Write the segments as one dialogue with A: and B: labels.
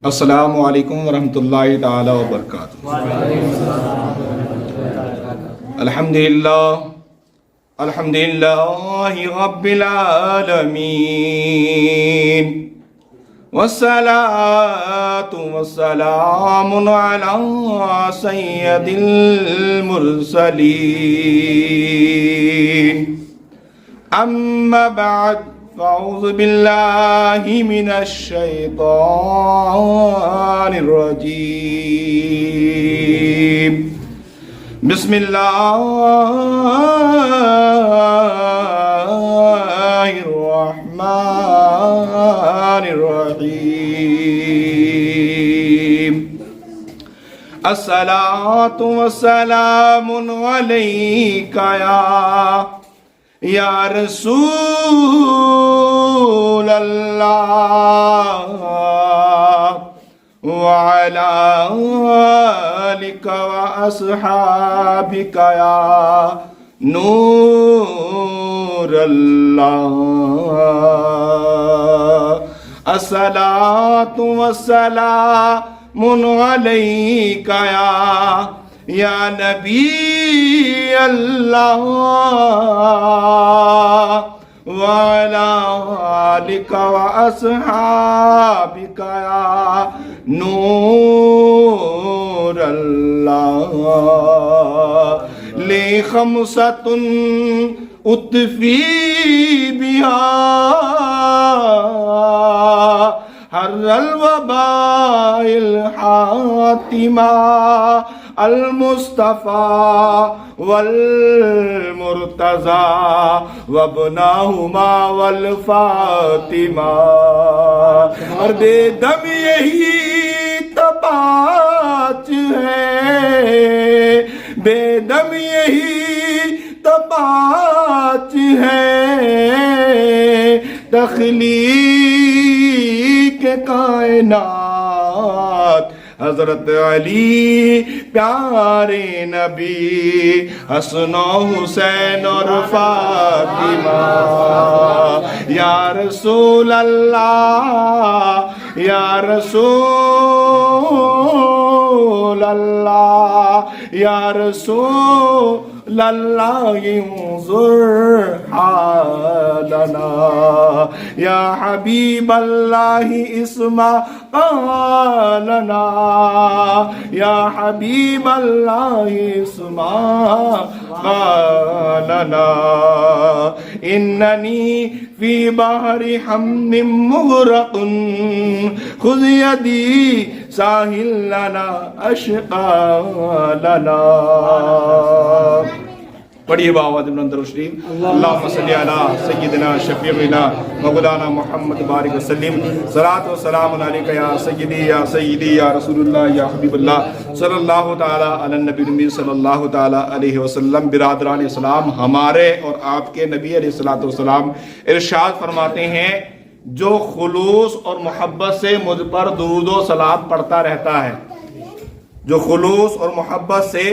A: السلام علیکم ورحمۃ اللہ تعالی وبرکاتہ۔ الحمدللہ رب العالمین، والصلاة والسلام علی سید المرسلین، اما بعد فاعوذ باللہ من الشیطان الرجیم، بسم اللہ الرحمن الرحیم، الصلاة والسلام علیک یا رسول اللہ، وعلی آلک واصحابک یا نور اللہ، الصلاة والسلام علیک یا نبی اللہ، وعلی آلک واصحابک یا نور اللہ، لی خمسۃ اطفی بہا حر الوباء الحاتمہ، المصطفیٰ والمرتضی وابنہما والفاطمہ، اور بے دم یہی تپاچ ہے، بے دم یہی تپاچ ہے، تخلیق کائنات حضرت علی پیارے نبی، حسن و حسین اور فاطمہ، یا رسول اللہ، یا رسول اللہ، یا رسول اللہ، انظر حالنا، یا حبیب اللہ اسمع قالنا، یا حبیب اللہ اسمع قالنا، اننی فی بحر حمد مغرق، خذ یدی ساحل لنا اشقا لنا۔ پڑھیے باواد بلند و شریف، اللہم صلی علی سیدنا شفیعنا مولانا محمد بارک وسلم، صلاۃ و سلام علیک یا سیدی یا سیدی یا رسول اللہ یا حبیب اللہ، صلی اللہ تعالی علی النبی الامین صلی اللہ تعالی علیہ وسلم۔ برادران اسلام، ہمارے اور آپ کے نبی علیہ السلام ارشاد فرماتے ہیں، جو خلوص اور محبت سے مجھ پر درود و سلام پڑھتا رہتا ہے، جو خلوص اور محبت سے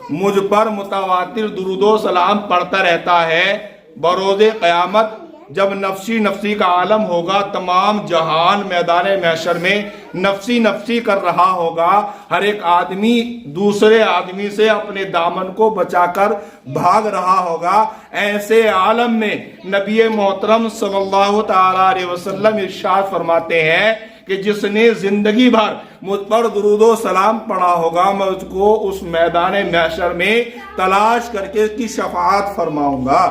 A: مجھ پر متواتر درود و سلام پڑھتا رہتا ہے، بروز قیامت جب نفسی نفسی کا عالم ہوگا، تمام جہان میدان محشر میں نفسی نفسی کر رہا ہوگا، ہر ایک آدمی دوسرے آدمی سے اپنے دامن کو بچا کر بھاگ رہا ہوگا، ایسے عالم میں نبی محترم صلی اللہ تعالی علیہ وسلم ارشاد فرماتے ہیں کہ جس نے زندگی بھر مجھ پر درود و سلام پڑھا ہوگا، میں اس کو اس میدان محشر میں تلاش کر کے اس کی شفاعت فرماؤں گا۔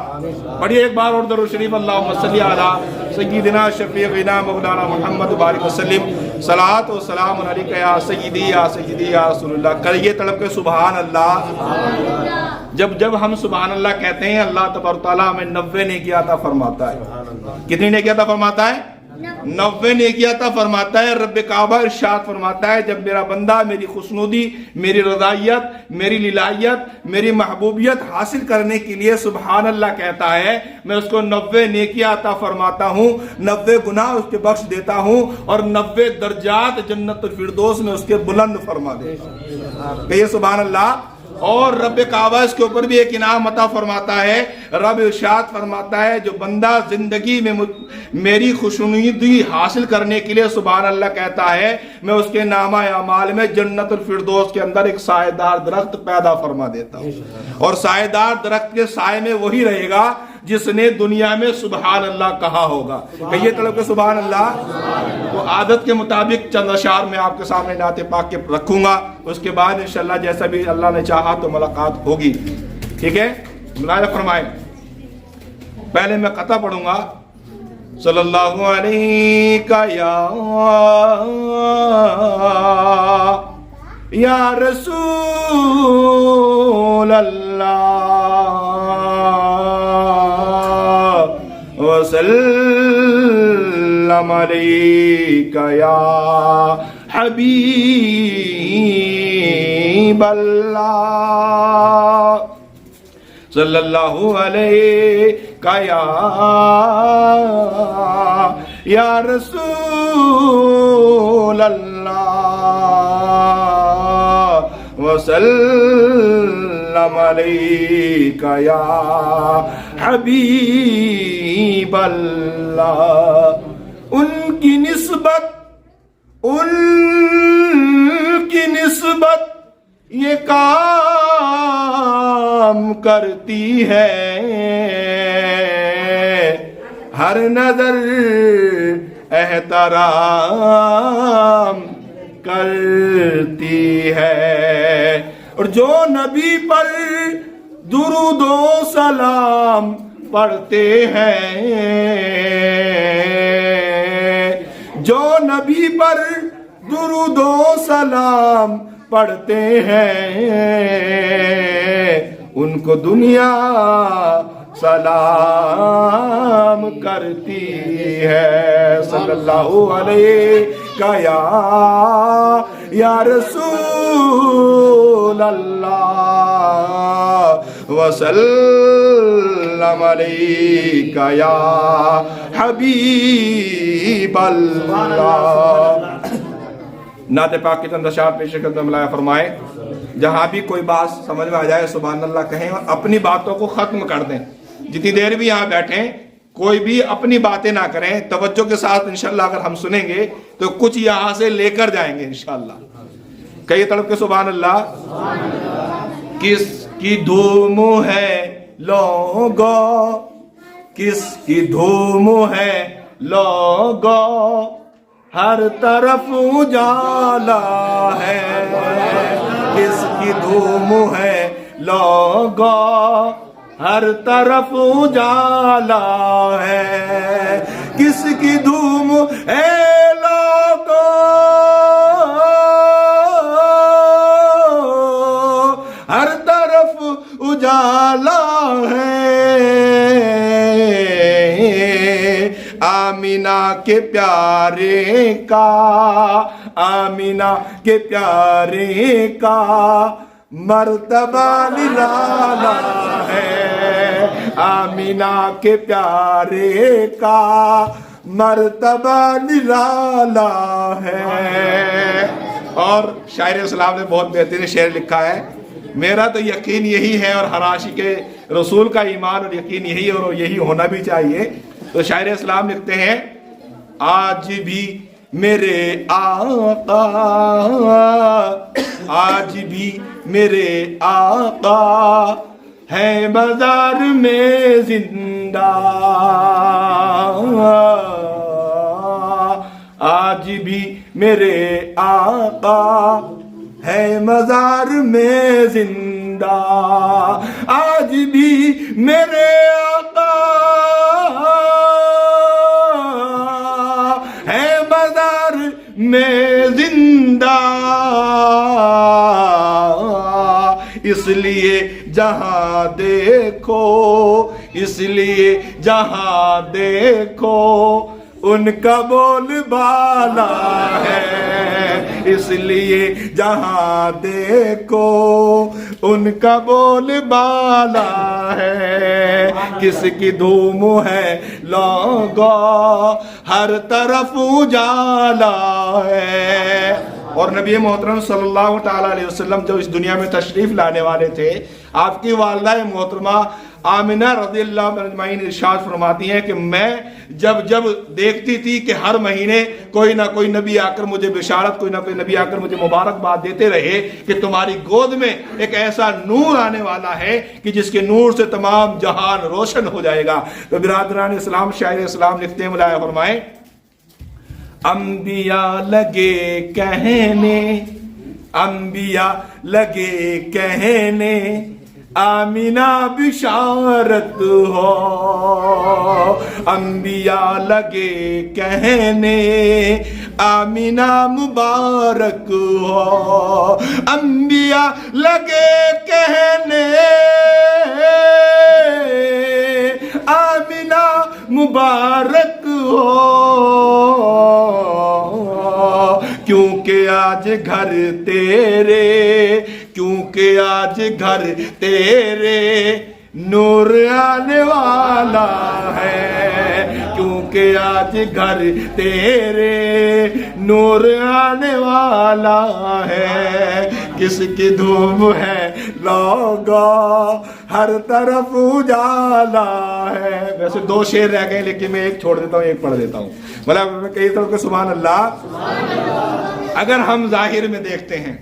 A: پڑھیے ایک بار اور درود شریف، اللہم صلی علی سیدنا شفیعنا مولانا محمد بارک وسلم، صلاۃ و سلام علیک یا سیدی یا سیدی یا رسول اللہ۔ کریے تڑپ کے سبحان اللہ۔ جب ہم سبحان اللہ کہتے ہیں، اللہ تبارک و تعالیٰ ہمیں 90 نیکی عطا فرماتا ہے۔ کتنی نیکی عطا فرماتا ہے؟ 90 نیکی عطا فرماتا ہے۔ رب کعبہ ارشاد فرماتا ہے، جب میرا بندہ میری خوشنودی، میری رضائیت، میری للائیت، میری محبوبیت حاصل کرنے کے لیے سبحان اللہ کہتا ہے، میں اس کو 90 نیکی عطا فرماتا ہوں، 90 گناہ اس کے بخش دیتا ہوں، اور 90 درجات جنت الفردوس میں اس کے بلند فرما دیتا ہوں۔ کہیے سبحان اللہ۔ اور رب کعبہ اس کے اوپر بھی ایک انعام عطا فرماتا ہے. رب ارشاد فرماتا ہے جو بندہ زندگی میں میری خوشنودی حاصل کرنے کے لیے سبحان اللہ کہتا ہے میں اس کے نامہ اعمال میں جنت الفردوس کے اندر ایک سایہ دار درخت پیدا فرما دیتا ہوں, اور سایہ دار درخت کے سائے میں وہی رہے گا جس نے دنیا میں سبحان اللہ کہا ہوگا. کہیے طلب کہ سبحان اللہ. تو عادت کے مطابق چند اشعار میں آپ کے سامنے نعت پاک کے رکھوں گا, اس کے بعد انشاءاللہ جیسا بھی اللہ نے چاہا تو ملاقات ہوگی. ٹھیک ہے, ملاحظہ فرمائیں. پہلے میں قطع پڑھوں گا. صلی اللہ علیہ یا رسول اللہ وسلم علیک یا حبیب اللہ صلی اللہ علیہ یا رسول اللہ وسلم علیک یا حبیب اللہ. ان کی نسبت یہ کام کرتی ہے, ہر نظر احترام کرتی ہے, اور جو نبی پر درود و سلام پڑھتے ہیں, جو نبی پر درود و سلام پڑھتے ہیں ان کو دنیا سلام کرتی ہے. صلی اللہ علیہ یا رسول اللہ وسلم علیک یا حبیب اللہ. نعت پاک کی چند اشعار پیش کرتے ہیں, ملاحظہ فرمائیں. جہاں بھی کوئی بات سمجھ میں آ جائے سبحان اللہ کہیں اور اپنی باتوں کو ختم کر دیں. جتنی دیر بھی یہاں بیٹھیں کوئی بھی اپنی باتیں نہ کریں, توجہ کے ساتھ انشاءاللہ اگر ہم سنیں گے تو کچھ یہاں سے لے کر جائیں گے انشاءاللہ. کئی طرف کے سبحان اللہ. کس کی دھوم ہے لوگو, کس کی دھوم ہے لوگو, ہر طرف اجالا ہے. کس کی دھوم ہے لوگو, ہر طرف اجالا ہے. کس کی دھوم ہے لوگو, ہر طرف اجالا ہے. آمینہ کے پیارے کا, آمینہ کے پیارے کا مرتبہ نرالا ہے. آمینہ کے پیارے کا مرتبہ نرالا ہے. اور شاعر اسلام نے بہت بہترین شعر لکھا ہے. میرا تو یقین یہی ہے اور ہر عاشق کے رسول کا ایمان اور یقین یہی ہے اور یہی ہونا بھی چاہیے. تو شاعر اسلام لکھتے ہیں آج بھی میرے آقا, آج بھی میرے آقا ہے بازار میں زندہ. آج بھی میرے آقا ہے مزار میں زندہ. آج بھی میرے آقا ہے مزار میں زندہ. اس لیے جہاں دیکھو, اس لیے جہاں دیکھو ان کا بول بالا ہے. اس لیے جہاں دیکھو ان کا بول بالا ہے. کس کی دھوم ہے لوگو, ہر طرف اجالا ہے. اور نبی محترم صلی اللہ تعالیٰ علیہ وسلم جو اس دنیا میں تشریف لانے والے تھے، آپ کی والدہ محترمہ آمنہ رضی اللہ عنہا اجمعین ارشاد فرماتی ہیں کہ میں جب دیکھتی تھی کہ ہر مہینے کوئی نہ کوئی نبی آ کر مجھے بشارت، کوئی نہ کوئی نبی آ کر مجھے مبارکباد دیتے رہے کہ تمہاری گود میں ایک ایسا نور آنے والا ہے کہ جس کے نور سے تمام جہان روشن ہو جائے گا۔ تو برادران اسلام، شاعر اسلام لکھتے ہیں، ملائے فرمائیں، انبیاء لگے کہنے، انبیاء لگے کہنے آمینہ بشارت ہو، انبیاء لگے کہنے آمینہ مبارک ہو، انبیاء لگے کہنے آمینہ مبارک ہو، کیونکہ آج گھر تیرے، کیونکہ آج گھر تیرے نور آنے والا ہے، کیونکہ آج گھر تیرے نور آنے والا ہے، کس کی دھوم ہے لوگا ہر طرف اجالا ہے۔ ویسے 2 شعر رہ گئے لیکن میں ایک چھوڑ دیتا ہوں، ایک پڑھ دیتا ہوں، مطلب میں کئی طرف کے سبحان اللہ۔ اگر ہم ظاہر میں دیکھتے ہیں،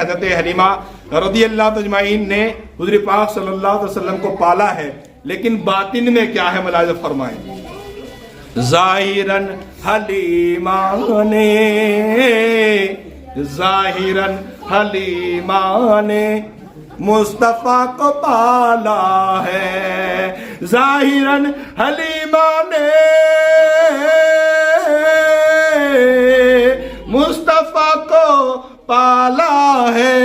A: حضرت حلیمہ رضی اللہ اجمعین نے حضور پاک صلی اللہ علیہ وسلم کو پالا ہے، لیکن باطن میں کیا ہے ملاحظہ فرمائیں۔ ظاہراً حلیمہ نے، ظاہراً حلیمہ نے مصطفیٰ کو پالا ہے، ظاہراً حلیمہ نے مصطفیٰ کو پالا ہے،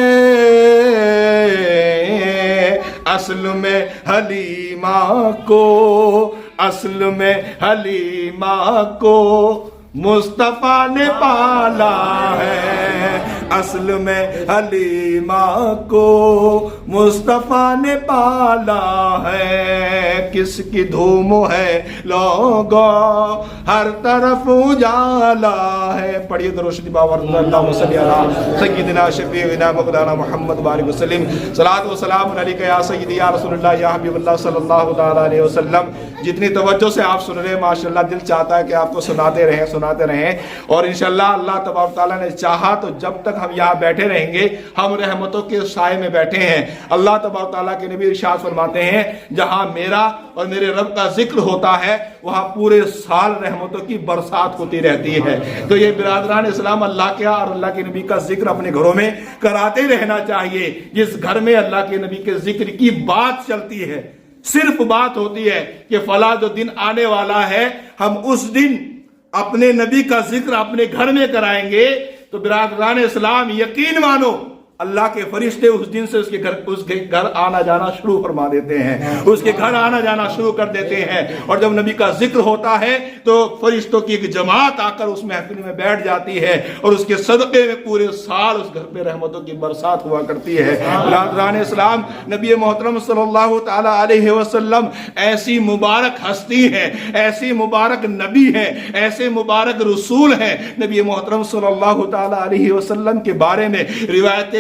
A: اصل میں حلیمہ کو، اصل میں حلیمہ کو مصطفیٰ نے پالا ہے، اصل میں حلیمہ کو مصطفیٰ نے پالا ہے، کس کی دھوم ہے لوگو ہر طرف اجالا ہے۔ پڑھیے درود شریف باور اللہم صلی علی سیدنا شفیعنا مولانا محمد بارک وسلم، صلاۃ و سلام علیکہ یا سیدی یا رسول اللہ یا حبیب اللہ صلی اللہ علیہ وسلم۔ جتنی توجہ سے آپ سن رہے ہیں ماشاءاللہ دل چاہتا ہے کہ آپ کو سناتے رہیں، اور انشاءاللہ اللہ تبارک تعالیٰ نے چاہا تو جب تک ہم یہاں بیٹھے رہیں گے ہم رحمتوں کے سائے میں بیٹھے ہیں۔ اللہ تبارک تعالیٰ کے نبی ارشاد فرماتے ہیں جہاں میرا اور میرے رب کا ذکر ہوتا ہے وہاں پورے سال رحمتوں کی برسات ہوتی رہتی ہے۔ تو یہ برادران اسلام اللہ کے اور اللہ کے نبی کا ذکر اپنے گھروں میں کراتے رہنا چاہیے۔ جس گھر میں اللہ کے نبی کے ذکر کی بات چلتی ہے، صرف بات ہوتی ہے کہ فلاں جو دن آنے والا ہے ہم اس دن اپنے نبی کا ذکر اپنے گھر میں کرائیں گے، تو برادران اسلام یقین مانو اللہ کے فرشتے اس دن سے اس کے گھر آنا جانا شروع فرما دیتے ہیں، اس کے گھر آنا جانا شروع کر دیتے ہیں۔ اور جب نبی کا ذکر ہوتا ہے تو فرشتوں کی ایک جماعت آ کر اس محفل میں بیٹھ جاتی ہے اور اس کے صدقے میں پورے سال اس گھر پہ رحمتوں کی برسات ہوا کرتی ہے۔ برادران اسلام، نبی محترم صلی اللہ تعالی علیہ وسلم ایسی مبارک ہستی ہے، ایسی مبارک نبی ہے، ایسے مبارک رسول ہیں۔ نبی محترم صلی اللہ تعالی علیہ وسلم کے بارے میں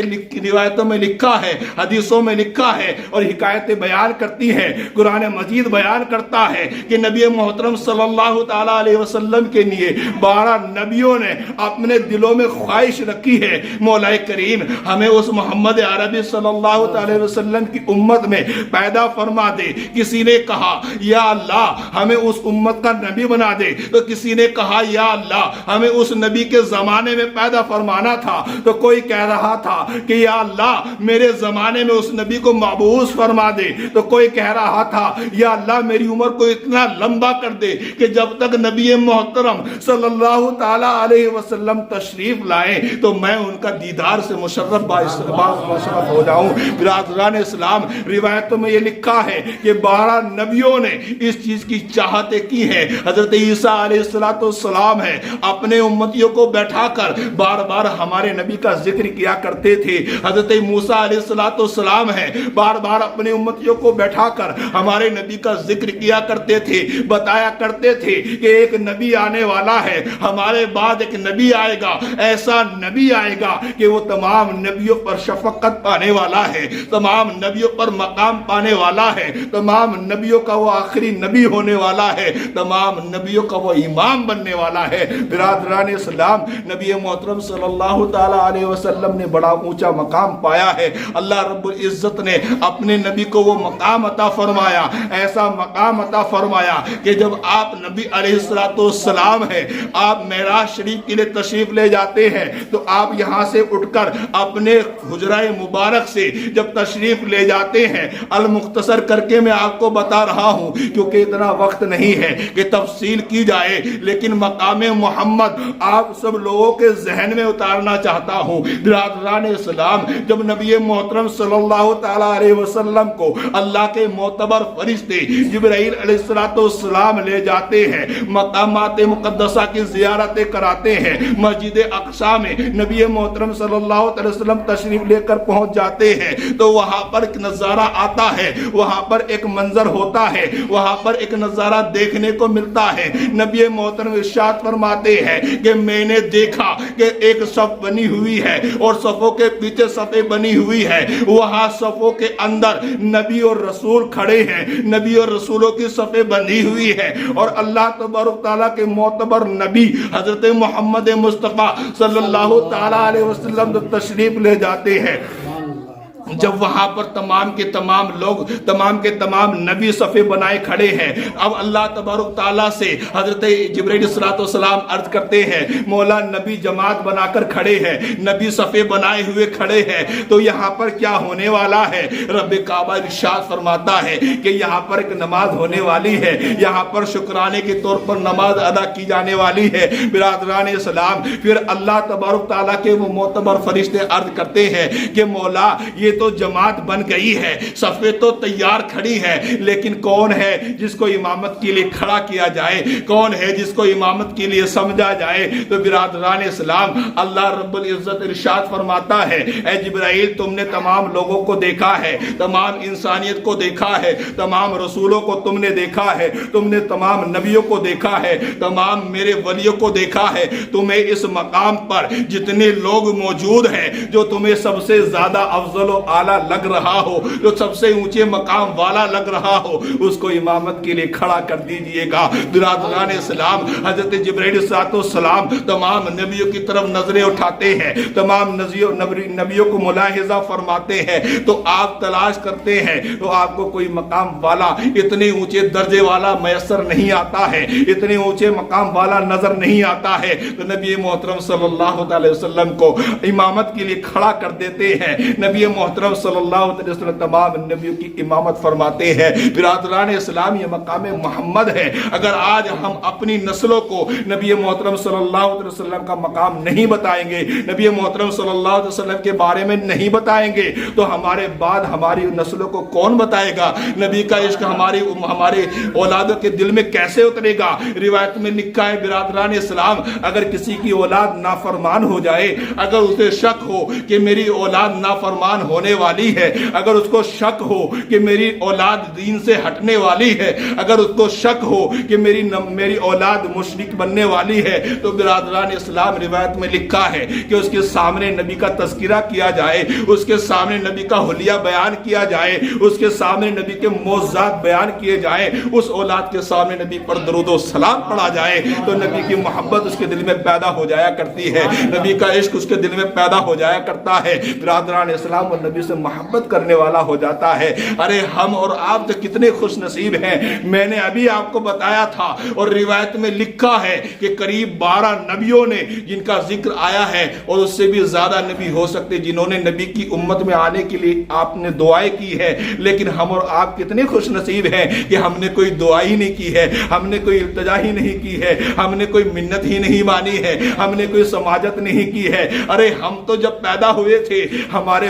A: روایتوں میں لکھا ہے، حدیثوں میں لکھا ہے اور حکایتیں بیان کرتی ہیں، قرآن مجید بیان کرتا ہے کہ نبی محترم صلی اللہ تعالیٰ علیہ وسلم کے لیے 12 نبیوں نے اپنے دلوں میں خواہش رکھی ہے، مولا کریم ہمیں اس محمد عربی صلی اللہ تعالیٰ علیہ وسلم کی امت میں پیدا فرما دے۔ کسی نے کہا یا اللہ ہمیں اس امت کا نبی بنا دے، تو کسی نے کہا یا اللہ ہمیں اس نبی کے زمانے میں پیدا فرمانا تھا، تو کوئی کہہ رہا تھا کہ یا اللہ میرے زمانے میں اس نبی کو مبعوث فرما دے، تو کوئی کہہ رہا تھا یا اللہ میری عمر کو اتنا لمبا کر دے کہ جب تک نبی محترم صلی اللہ تعالی علیہ وسلم تشریف لائیں تو میں ان کا دیدار سے مشرف مشرف ہو جاؤں۔ برادران اسلام، روایتوں میں یہ لکھا ہے کہ 12 نبیوں نے اس چیز کی چاہتیں کی ہیں۔ حضرت عیسیٰ علیہ السلام ہے اپنے امتیوں کو بیٹھا کر بار بار ہمارے نبی کا ذکر کیا کرتے تھے। حضرت موسیٰ علیہ السلام ہیں، بار بار اپنے امتیوں کو بیٹھا کر ہمارے نبی کا ذکر کیا کرتے تھے، بتایا کرتے تھے کہ ایک نبی آنے والا ہے، ہمارے بعد ایک نبی آئے گا، ایسا نبی آئے گا کہ وہ تمام نبیوں پر شفقت پانے والا ہے، تمام نبیوں پر مقام پانے والا ہے، تمام نبیوں کا وہ آخری نبی ہونے والا ہے، تمام نبیوں کا وہ امام بننے والا ہے۔ برادران اسلام، نبی محترم صلی اللہ تعالی علیہ وسلم نے بڑا اونچا مقام پایا ہے۔ اللہ رب العزت نے اپنے نبی کو وہ مقام عطا فرمایا، ایسا مقام عطا فرمایا کہ جب آپ نبی علیہ السلام ہیں، آپ معراج شریف کے لیے تشریف لے جاتے ہیں تو آپ یہاں سے اٹھ کر اپنے حجرہ مبارک سے جب تشریف لے جاتے ہیں، المختصر کر کے میں آپ کو بتا رہا ہوں کیونکہ اتنا وقت نہیں ہے کہ تفصیل کی جائے، لیکن مقام محمد آپ سب لوگوں کے ذہن میں اتارنا چاہتا ہوں۔ برادران اسلام، جب نبی محترم صلی اللہ تعالی علیہ وسلم کو اللہ کے معتبر فرشتے جبرائیل علیہ السلام لے جاتے ہیں، مقامات مقدسہ کی زیارتیں کراتے ہیں، مسجد اقصی میں نبی محترم صلی اللہ علیہ وسلم تشریف لے کر پہنچ جاتے ہیں تو وہاں پر ایک نظارہ آتا ہے، وہاں پر ایک منظر ہوتا ہے، وہاں پر ایک نظارہ دیکھنے کو ملتا ہے۔ نبی محترم ارشاد فرماتے ہیں کہ میں نے دیکھا کہ ایک صف بنی ہوئی ہے اور صفوں کے پیچھے صفیں بنی ہوئی ہے، وہاں صفوں کے اندر نبی اور رسول کھڑے ہیں، نبی اور رسولوں کی صفیں بندھی ہوئی ہے اور اللہ تبارک تعالیٰ کے معتبر نبی حضرت محمد مصطفیٰ صلی اللہ تعالیٰ علیہ وسلم تشریف لے جاتے ہیں۔ جب وہاں پر تمام کے تمام لوگ، تمام کے تمام نبی صفے بنائے کھڑے ہیں، اب اللہ تبارک تعالیٰ سے حضرت جبرائیل علیہ السلام عرض کرتے ہیں مولا نبی جماعت بنا کر کھڑے ہیں، نبی صفے بنائے ہوئے کھڑے ہیں، تو یہاں پر کیا ہونے والا ہے؟ رب کعبہ ارشاد فرماتا ہے کہ یہاں پر ایک نماز ہونے والی ہے، یہاں پر شکرانے کے طور پر نماز ادا کی جانے والی ہے۔ برادران اسلام، پھر اللہ تبارک تعالیٰ کے وہ معتبر فرشتے عرض کرتے ہیں کہ مولا یہ تو جماعت بن گئی ہے، صفیں تو تیار کھڑی ہے، لیکن کون ہے جس کو امامت کے لیے کھڑا کیا جائے؟ کون ہے جس کو امامت کے لیے سمجھا جائے؟ تو برادران اسلام، اللہ رب العزت ارشاد فرماتا ہے اے جبرائیل، تم نے تمام لوگوں کو دیکھا ہے، تمام انسانیت کو دیکھا ہے، تمام رسولوں کو تم نے دیکھا ہے، تم نے تمام نبیوں کو دیکھا ہے، تمام میرے ولیوں کو دیکھا ہے، تمہیں اس مقام پر جتنے لوگ موجود ہیں جو تمہیں سب سے زیادہ افضل و اعلیٰ لگ رہا ہو، جو سب سے اونچے مقام والا لگ رہا ہو، اس کو امامت کے لیے کھڑا کر دیجئے گا۔ برادران اسلام، حضرت جبرائیل علیہ السلام تمام نبیوں کی طرف نظریں اٹھاتے ہیں، تمام نبیوں کو ملاحظہ فرماتے ہیں، تو آپ تلاش کرتے ہیں تو آپ کو کوئی مقام والا، اتنے اونچے درجے والا میسر نہیں آتا ہے، اتنے اونچے مقام والا نظر نہیں آتا ہے، تو نبی محترم صلی اللہ علیہ وسلم کو امامت کے لیے کھڑا کر دیتے ہیں۔ نبی محترم صلی اللہ علیہ وسلم تمام نبیوں کی امامت فرماتے ہیں۔ برادران اسلام، یہ مقام محمد ہے۔ اگر آج ہم اپنی نسلوں کو نبی محترم صلی اللہ علیہ وسلم کا مقام نہیں بتائیں گے، نبی محترم صلی اللہ علیہ وسلم کے بارے میں نہیں بتائیں گے، تو ہمارے بعد ہماری نسلوں کو کون بتائے گا؟ نبی کا عشق ہمارے اولادوں کے دل میں کیسے اترے گا؟ روایت میں لکھا ہے برادران اسلام، اگر کسی کی اولاد نافرمان ہو جائے، اگر اسے شک ہو کہ میری اولاد نافرمان ہونے والی ہے، اگر اس کو شک ہو کہ میری اولاد دین سے ہٹنے والی ہے، اگر اس کو شک ہو کہ میری اولاد مشرک بننے والی ہے، تو برادران اسلام روایت میں لکھا ہے کہ اس کے سامنے نبی کا تذکرہ کیا جائے، اس کے سامنے نبی کا حلیہ بیان کیا جائے، اس کے سامنے نبی کے معجزات بیان کیے جائیں، اس اولاد کے سامنے نبی پر درود و سلام پڑھا جائے، تو نبی کی محبت اس کے دل میں پیدا ہو جایا کرتی ہے، نبی کا عشق اس کے دل میں پیدا ہو جایا کرتا ہے۔ برادران اسلام، اور نبی سے محبت کرنے والا ہو جاتا ہے۔ ارے ہم اور آپ تو کتنے خوش نصیب ہیں۔ میں نے ابھی آپ کو بتایا تھا اور روایت میں لکھا ہے کہ قریب 12 نبیوں نے جن کا ذکر آیا ہے، اور اس سے بھی زیادہ نبی ہو سکتے جنہوں نے نبی کی امت میں آنے کے لیے آپ نے دعائیں کی ہے، لیکن ہم اور آپ کتنے خوش نصیب ہیں کہ ہم نے کوئی دعا ہی نہیں کی ہے، ہم نے کوئی التجا ہی نہیں کی ہے، ہم نے کوئی منت ہی نہیں مانی ہے، ہم نے کوئی سماجت نہیں کی ہے۔ ارے ہم تو جب پیدا ہوئے تھے ہمارے